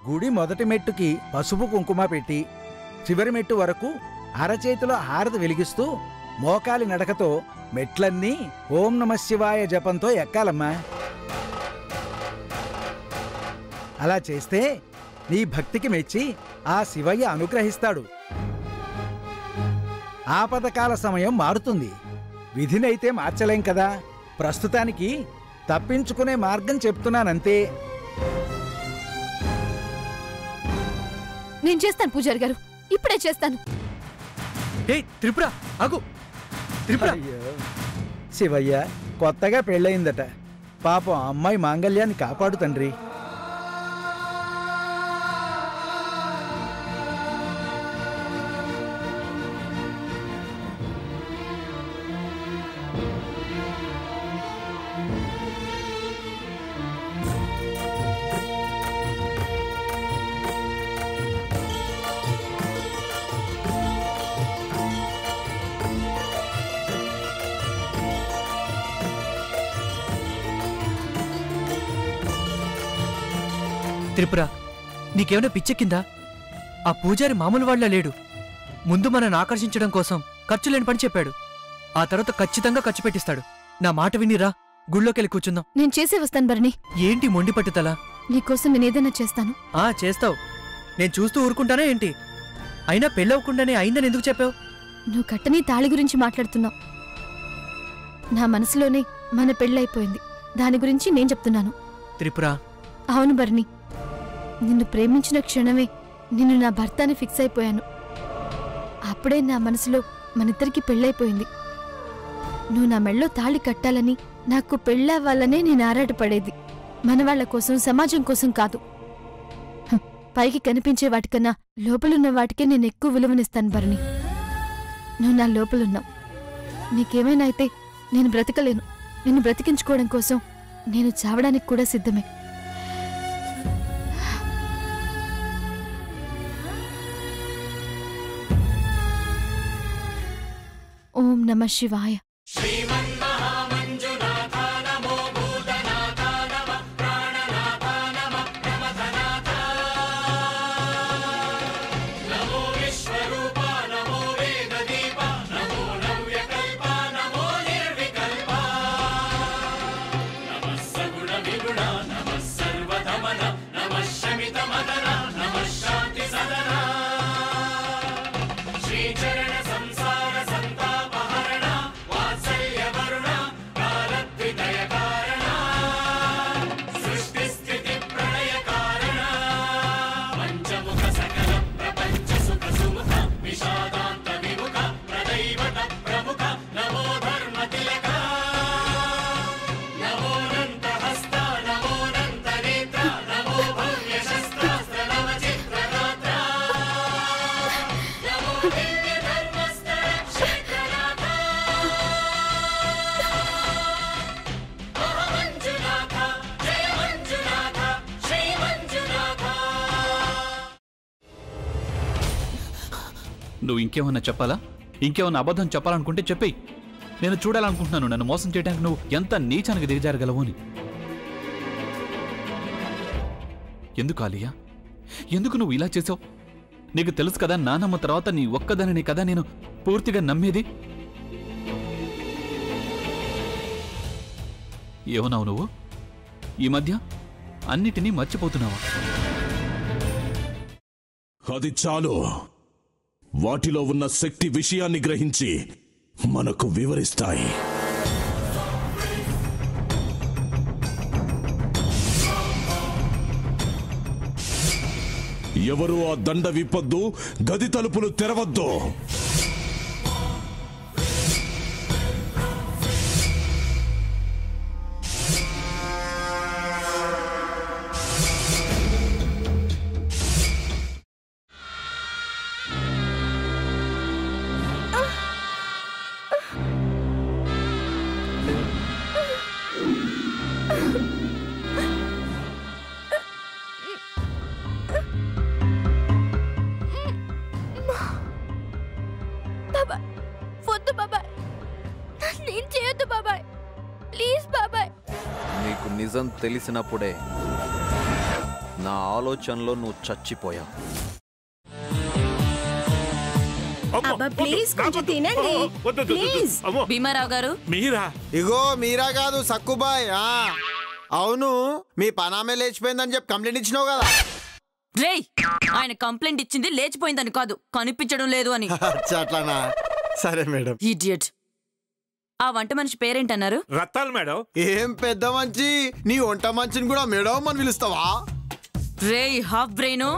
గుడి మొదటి మెట్టుకి పసుపు కుంకుమ పెట్టి చివరి మెట్టు వరకు అరచేతిలో హారతి వెలిగిస్తూ మోకాలి నడకతో మెట్లన్నీ ఓం నమఃశివాయ జపంతో ఎక్కాలమ్మా. అలా చేస్తే నీ భక్తికి మెచ్చి ఆ శివయ్య అనుగ్రహిస్తాడు. ఆపదకాల సమయం మారుతుంది, విధినైతే మార్చలేం కదా. ప్రస్తుతానికి తప్పించుకునే మార్గం చెప్తున్నానంతే. నేను చేస్తాను పూజారి గారు, ఇప్పుడే చేస్తాను. త్రిపుర ఆగు. త్రిపుర, శివయ్య కొత్తగా పెళ్ళయిందట, పాపం అమ్మాయి మాంగళ్యాన్ని కాపాడు తండ్రి. త్రిపుర, నీకేమైనా పిచ్చెక్కిందా? ఆ పూజారి మామూలు వాళ్ళ లేడు. ముందు మనల్ని ఆకర్షించడం కోసం ఖర్చు లేని పని చెప్పాడు. ఆ తర్వాత ఖచ్చితంగా ఖర్చు పెట్టిస్తాడు. నా మాట వినిరా, గుళ్ళోకెళ్ళి కూర్చుందాం. నేను చేసే వస్తాను భరణి. ఏంటి మొండి పట్టుదల? నీకోసం నేను ఏదైనా చేస్తాను. చేస్తావు. నేను చూస్తూ ఊరుకుంటానా ఏంటి? అయినా పెళ్ళవకుండానే అయిందని ఎందుకు చెప్పావు? నువ్వు కట్టని తాళి గురించి మాట్లాడుతున్నావు. నా మనసులోనే మన పెళ్ళైపోయింది, దాని గురించి నేను చెప్తున్నాను. త్రిపుర, అవును భరణి, నిన్ను ప్రేమించిన క్షణమే నిన్ను నా భర్త అని ఫిక్స్ అయిపోయాను. అప్పుడే నా మనసులో మనిద్దరికి పెళ్ళైపోయింది. నువ్వు నా మెళ్ళో తాళి కట్టాలని, నాకు పెళ్ళవ్వాలనే నేను ఆరాటపడేది. మనవాళ్ల కోసం, సమాజం కోసం కాదు. పైకి కనిపించే వాటికన్నా లోపలున్న వాటికే నేను ఎక్కువ విలువనిస్తాను భరణి. నువ్వు నా లోపలున్నావు. నీకేమైనా అయితే నేను బ్రతకలేను. నిన్ను బ్రతికించుకోవడం కోసం నేను చావడానికి కూడా సిద్ధమే. ఓం నమః శివాయ. నువ్వు ఇంకేమన్నా చెప్పాలా? ఇంకేమన్నా అబద్ధం చెప్పాలనుకుంటే చెప్పేయి. నేను చూడాలనుకుంటున్నాను నన్ను మోసం చేయడానికి నువ్వు ఎంత నీచానికి దిగజారగలవు అని. ఎందుకు ఆలియా, ఎందుకు నువ్వు ఇలా చేసావు? నీకు తెలుసు కదా నానమ్మ తర్వాత నీ ఒక్కదానిని కదా నేను పూర్తిగా నమ్మేది. ఏమన్నావు నువ్వు? ఈ మధ్య అన్నిటినీ మర్చిపోతున్నావా? అది చాలు. వాటిలో ఉన్న శక్తి విషయాన్ని గ్రహించి మనకు వివరిస్తాయి. ఎవరు ఆ దండ విప్పొద్దు, గది తలుపులు తెరవద్దు. నీకు నిజం తెలిసినప్పుడే నా ఆలోచనలో నువ్వు చచ్చిపోయావు. అబ్బా ప్లీజ్ కొంచెం తినండి ప్లీజ్. భీమారావు గారు మీరా? ఇగో మీరా కాదు సక్కుబాయ్. అవును మీ పనామే లేచిపోయిందని చెప్పి కంప్లైంట్ ఇచ్చినావు కదా. రేయ్, ఆయన కంప్లైంట్ ఇచ్చింది లేచిపోయిందని కాదు, కనిపించడం లేదు అని. అట్లానా? సరే మేడం. ఇడియట్. ఆ వంట మనిషి పేరేంటన్నారు? రత్తాలు మేడం. ఏం పెద్ద మంచి, నీ వంట మంచిని కూడా మేడం అని పిలుస్తావా? రేయ్ హాఫ్ బ్రెయిన్,